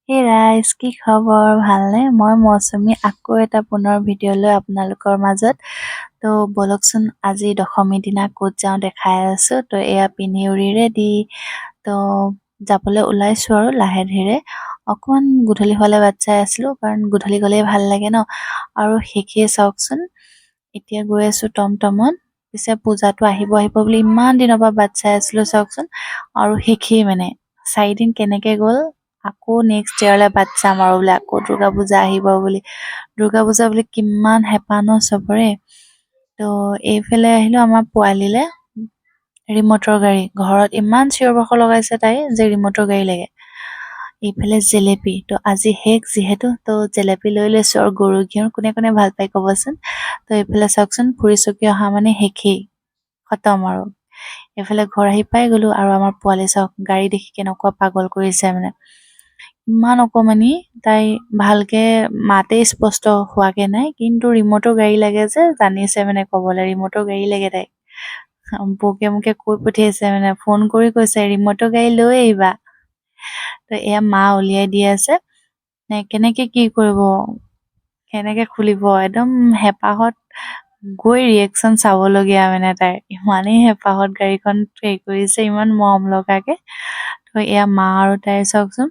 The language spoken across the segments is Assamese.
হে ৰাইজ কি খবৰ ভালনে মই মৌচুমী আকৌ এটা পুনৰ ভিডিঅ' লৈ আপোনালোকৰ মাজত তো বলকচোন আজি দশমী দিনা ক'ত যাওঁ দেখাই আছো তো এয়া পিনি উৰি ৰেডি তো যাবলৈ ওলাইছো আৰু লাহে ধীৰে অকমান গধূলি হ'লে বাট চাই আছিলো কাৰণ গধূলি গ'লে ভাল লাগে ন আৰু শেষে চাওকচোন এতিয়া গৈ আছো টমটমত পিছে পূজাটো আহিব বুলি ইমান দিনৰ পৰা বাট চাই আছিলো চাওকচোন আৰু শেষেই মানে 4 দিন কেনেকে গ'ল আকৌ নেক্সট ইয়াৰলৈ বাট চাম আৰু বোলে আকৌ দুৰ্গা পূজা আহিব বুলি দুৰ্গা পূজা বুলি কিমান হেঁপাহ ন চবৰে তো এইফালে আহিলো আমাৰ পোৱালিলে ৰিমটৰ গাড়ী ঘৰত ইমান চিঞৰ বাখৰ লগাইছে তাই যে ৰিমটৰ গাড়ী লাগে এইফালে জেলেপি তো আজি শেষ যিহেতু তো জেলেপি লৈ লৈছো আৰু গৰু ঘিউৰ কোনে কোনে ভাল পাই ক'বচোন তো এইফালে চাওকচোন ফুৰি চকি অহা মানে শেষেই খতম আৰু এইফালে ঘৰ আহি পাই গলো আৰু আমাৰ পোৱালি চাওক গাড়ী দেখি কেনেকুৱা পাগল কৰিছে মানে ইমান অকমানি তাই ভালকে মাতেই স্পষ্ট হোৱাকে নাই কিন্তু ৰিমটৰ গাড়ী লাগে যে জানিছে মানে ক'বলৈ ৰিমটৰ গাড়ী লাগে তাই বৌকে মোকে কৈ পঠিয়াইছে মানে ফোন কৰি কৈছে ৰিমটৰ গাড়ী লৈ আহিবা তো এয়া মা উলিয়াই দি আছে নে কেনেকে কি কৰিব কেনেকে খুলিব একদম হেঁপাহত গৈ ৰিয়েকশ্যন চাবলগীয়া মানে তাইৰ ইমানেই হেঁপাহত গাড়ীখন হেৰি কৰিছে ইমান মৰম লগাকে তো এয়া মা আৰু তাইৰ চাওকচোন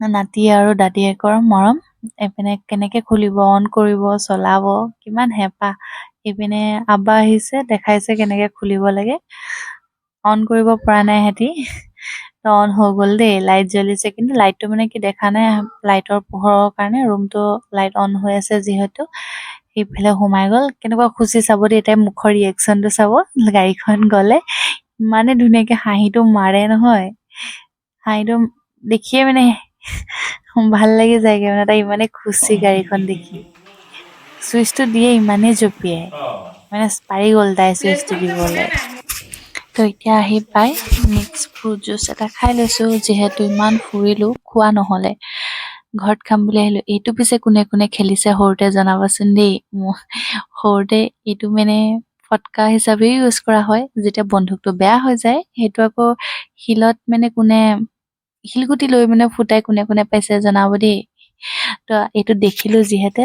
নাতি আৰু দাদীয়েকৰ মৰম এইপিনে কেনেকে খুলিব অন কৰিব চলাব কিমান হেঁপাহ এইপিনে আব্বা আহিছে দেখাইছে কেনেকে খুলিব লাগে অন কৰিব পৰা নাই হেতি অন হৈ গ'ল দেই লাইট জ্বলিছে কিন্তু লাইটটো মানে কি দেখা নাই লাইটৰ পোহৰৰ কাৰণে ৰুমটো লাইট অন হৈ আছে যিহেতু সেইফালে সোমাই গ'ল কেনেকুৱা খুচি চাব দেই তাই মুখৰ ৰিয়েকশ্যনটো চাব গাড়ীখন গ'লে ইমানে ধুনীয়াকে হাঁহিটো মাৰে নহয় হাঁহিটো দেখিয়ে মানে ভাল লাগি যায়গে মানে তাই ইমানে খুচি গাড়ীখন দেখি চুইচটো দিয়ে ইমানেই জঁপিয়াই মানে পাৰি গ'ল তাই চুইচটো দিবলৈ তো এতিয়া আহি পাই মিক্স ফ্ৰুট জুচ এটা খাই লৈছো যিহেতু ইমান ফুৰিলো খোৱা নহ'লে ঘৰত খাম বুলি আহিলো এইটো পিছে কোনে কোনে খেলিছে সৰুতে জনাবচোন দেই সৰুতে এইটো মানে ফটকা হিচাপে ইউজ কৰা হয় যেতিয়া বন্দুকটো বেয়া হৈ যায় সেইটো আকৌ শিলত মানে কোনে শিলগুটি লৈ মানে ফুটাই কোনে কোনে পাইছে জনাব দেই তো এইটো দেখিলো যিহেতু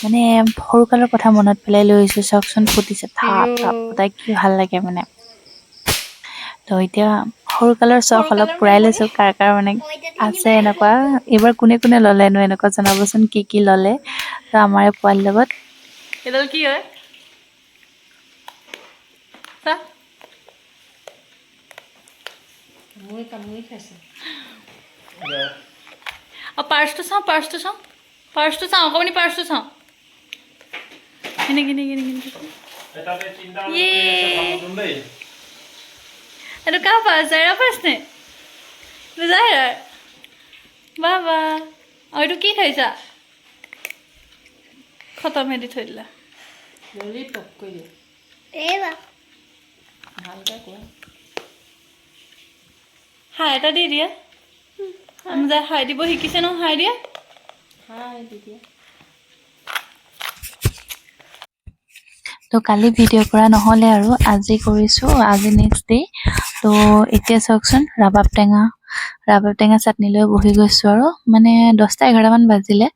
মানে সৰুকালৰ কথা মনত পেলাই লৈ আহিছো চাওকচোন ফুটিছে থাপ থাপ ফুটাই কি ভাল লাগে মানে তো এতিয়া সৰুকালৰ চখ অলপ পুৰাই লৈছো কাৰ কাৰ মানে আছে এনেকুৱা এইবাৰ কোনে কোনে ল'লেনো এনেকুৱা জনাবচোন কি ল'লে তো আমাৰ এই পোৱালিৰ লগত এডাল কি হয় চা মই কামুৰি খাইছে পাৰ্চটো চাওঁ অকণমানি পাৰ্চটো চাওঁ কিনে এইটো কাৰ পাৰ্চ জাইৰা পাৰ্চ নে জাইৰাৰ বাবা আৰু এইটো কি খাইছা খতম দি থৈ দিলা ললিপপ কৈ দিয়া ভালকৈ কোৱা হাই এটা দি দিয়া যাই হাই দিব শিকিছে ন হাই দিয়া হাই দি দিয়া তো কালি ভিডিঅ' কৰা নহ'লে আৰু আজি কৰিছো আজি নেক্সট ডে তো এতিয়া চাওকচোন ৰাবাব টেঙা চাটনি লৈ বহি গৈছো আৰু মানে 10টা 11মান বাজিলে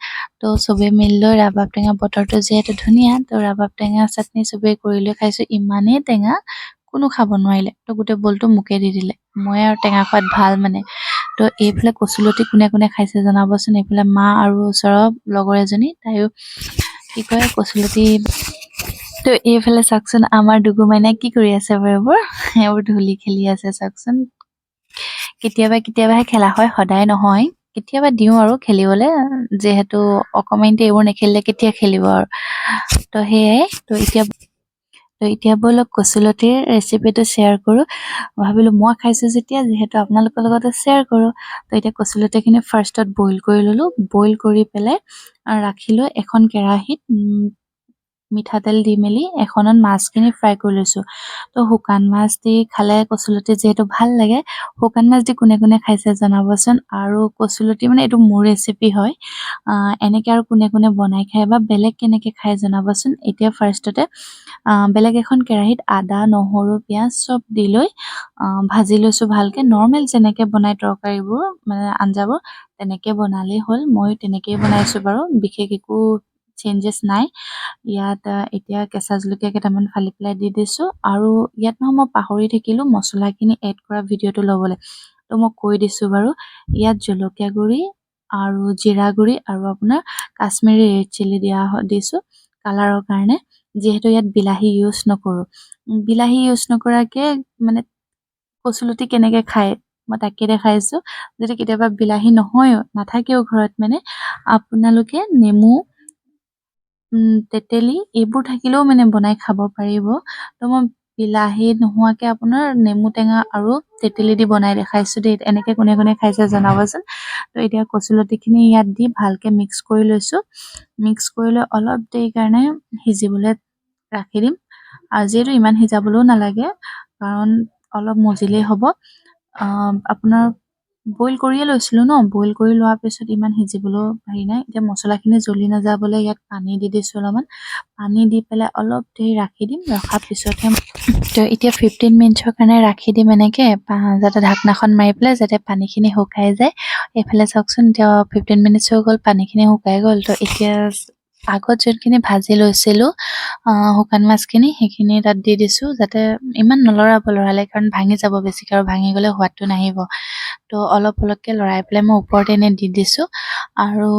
তো চবে মিলি লৈ ৰাবাব টেঙা বতৰটো যিহেতু ধুনীয়া তো ৰাবাব টেঙা চাটনি চবে কৰি লৈ খাইছো ইমানেই টেঙা কোনো খাব নোৱাৰিলে তো গোটেই বলটো মোকে দি দিলে মই আৰু টেঙা খোৱাত ভাল মানে তো এইফালে কচুলতি কোনে কোনে খাইছে জনাবচোন এইফালে মা আৰু ওচৰৰ লগৰ এজনী তাইও কি কয় কচুলতি তো এইফালে চাওকচোন আমাৰ দুগু মাইনাই কি কৰি আছে এইবোৰ ধূলি খেলি আছে চাওকচোন কেতিয়াবাহে খেলা হয় সদায় নহয় কেতিয়াবা দিওঁ আৰু খেলিবলৈ যিহেতু অকমানিতে এইবোৰ নেখেলিলে কেতিয়া খেলিব আৰু তো সেয়াই তো এতিয়া বলক কচুলতিৰ ৰেচিপিটো শ্বেয়াৰ কৰোঁ ভাবিলোঁ মই খাইছোঁ যেতিয়া যিহেতু আপোনালোকৰ লগতে শ্বেয়াৰ কৰোঁ তো এতিয়া কচুলতিখিনি ফাৰ্ষ্টত বইল কৰি ল'লোঁ বইল কৰি পেলাই ৰাখিলোঁ এখন কেৰাহীত মিঠাতেল দি মেলি এখনত মাছখিনি ফ্ৰাই কৰি লৈছোঁ। তো শুকান মাছ দি খালে কচুলতি যিহেতু ভাল লাগে, শুকান মাছ দি কোনে কোনে খাইছে জনাবচোন। আৰু কচুলতি মানে এইটো মোৰ ৰেচিপি হয়। এনেকৈ আৰু কোনে কোনে বনাই খায় বা বেলেগ কেনেকৈ খায় জনাবচোন। এতিয়া ফাৰ্ষ্টতে বেলেগ এখন কেৰাহীত আদা, নহৰু, পিঁয়াজ চব দি লৈ ভাজি লৈছোঁ ভালকৈ। নৰ্মেল যেনেকৈ বনায় তৰকাৰীবোৰ মানে আঞ্জাবোৰ তেনেকৈ বনালেই হ'ল। মই তেনেকৈয়ে বনাইছোঁ বাৰু, বিশেষ একো চেঞ্জেছ নাই ইয়াত। এতিয়া কেঁচা জলকীয়া কেইটামান ফালি পেলাই দি দিছোঁ। আৰু ইয়াত নহয় মই পাহৰি থাকিলোঁ মছলাখিনি এড কৰা ভিডিঅ'টো ল'বলৈ, তো মই কৈ দিছোঁ বাৰু। ইয়াত জলকীয়া গুড়ি আৰু জিৰা গুড়ি আৰু আপোনাৰ কাশ্মীৰী ৰেড চিলি দিছোঁ কালাৰৰ কাৰণে, যিহেতু ইয়াত বিলাহী ইউজ নকৰোঁ। বিলাহী ইউজ নকৰাকৈ মানে কচুলতি কেনেকৈ খায় মই তাকে দেখাইছোঁ। যদি কেতিয়াবা বিলাহী নহয়ও নাথাকেও ঘৰত, মানে আপোনালোকে নেমু, তেতেলী এইবোৰ থাকিলেও মানে বনাই খাব পাৰিব। তো মই বিলাহী নোহোৱাকৈ আপোনাৰ নেমু টেঙা আৰু তেতেলী দি বনাই দেখাইছোঁ দেই। এনেকৈ কোনে কোনে খাইছে জনাবচোন। তো এতিয়া কচুলতিখিনি ইয়াত দি ভালকৈ মিক্স কৰি লৈছোঁ। মিক্স কৰি লৈ অলপ দেৰি কাৰণে সিজিবলৈ ৰাখি দিম। আৰু যিহেতু ইমান সিজাবলৈও নালাগে, কাৰণ অলপ মজিলেই হ'ব। আপোনাৰ বইল কৰিয়ে লৈছিলোঁ ন, বইল কৰি লোৱাৰ পিছত ইমান সিজিবলৈও হেৰি নাই। এতিয়া মছলাখিনি জ্বলি নাযাবলৈ ইয়াত পানী দি দিছোঁ অলপমান। পানী দি পেলাই অলপ দেৰি ৰাখি দিম। ৰখাৰ পিছতহে তো এতিয়া 15 মিনিটৰ কাৰণে ৰাখি দিম এনেকৈ, যাতে ঢাকনাখন মাৰি পেলাই যাতে পানীখিনি শুকাই যায়। এইফালে চাওকচোন, এতিয়া 15 মিনিটছ হৈ গ'ল, পানীখিনি শুকাই গ'ল। তো এতিয়া আগত যোনখিনি ভাজি লৈছিলোঁ শুকান মাছখিনি, সেইখিনি তাত দি দিছোঁ। যাতে ইমান লৰালে কাৰণ ভাঙি যাব বেছিকৈ, আৰু ভাঙি গ'লে সোৱাদটো নাহিব। তো অলপ অলপকৈ লৰাই পেলাই মই ওপৰতে এনে দি দিছোঁ। আৰু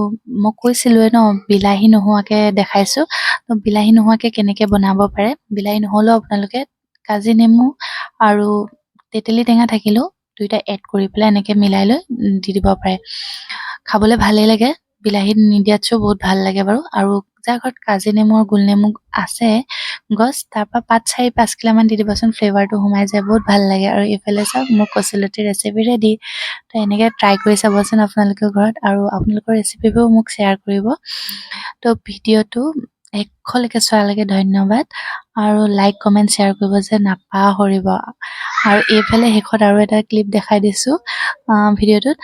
মই কৈছিলোঁৱে ন বিলাহী নোহোৱাকৈ দেখাইছোঁ। তো বিলাহী নোহোৱাকৈ কেনেকৈ বনাব পাৰে, বিলাহী নহ'লেও আপোনালোকে কাজি নেমু আৰু তেতেলী টেঙা থাকিলেও দুইটা এড কৰি পেলাই এনেকৈ মিলাই লৈ দি দিব পাৰে। খাবলৈ ভালেই লাগে, বিলাহী নিদিয়াতছেও বহুত ভাল লাগে বাৰু। আৰু যাৰ ঘৰত কাজি নেমু আৰু গোল নেমু আছে গছ, তাৰপৰা পাত 4-5 কিলোমান দি দিবচোন, ফ্লেভাৰটো সোমাই যায়, বহুত ভাল লাগে। আৰু এইফালে চাওক মোৰ কচুলতি ৰেচিপি ৰেডি। তো এনেকৈ ট্ৰাই কৰি চাবচোন আপোনালোকৰ ঘৰত, আৰু আপোনালোকৰ ৰেচিপিবোৰ মোক শ্বেয়াৰ কৰিব। তো ভিডিঅ'টো শেষলৈকে চোৱালৈকে ধন্যবাদ। আৰু লাইক কমেণ্ট শ্বেয়াৰ কৰিব যে নাপাহৰিব। আৰু এইফালে শেষত আৰু এটা ক্লিপ দেখাই দিছোঁ ভিডিঅ'টোত।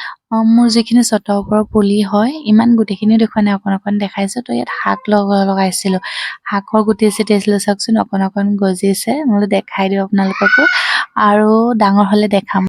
মোৰ যিখিনি চটৰ ওপৰৰ পুলি হয়, ইমান গোটেইখিনিও দেখুওৱা নাই, অকণ অকণ দেখাইছোঁ। তো ইয়াত শাক লগাইছিলোঁ, শাকৰ গুটি ছটিয়াইছিলোঁ, চাওকচোন অকণ অকণ গজিছে। মই দেখাই দিওঁ আপোনালোককো, আৰু ডাঙৰ হ'লে দেখাম।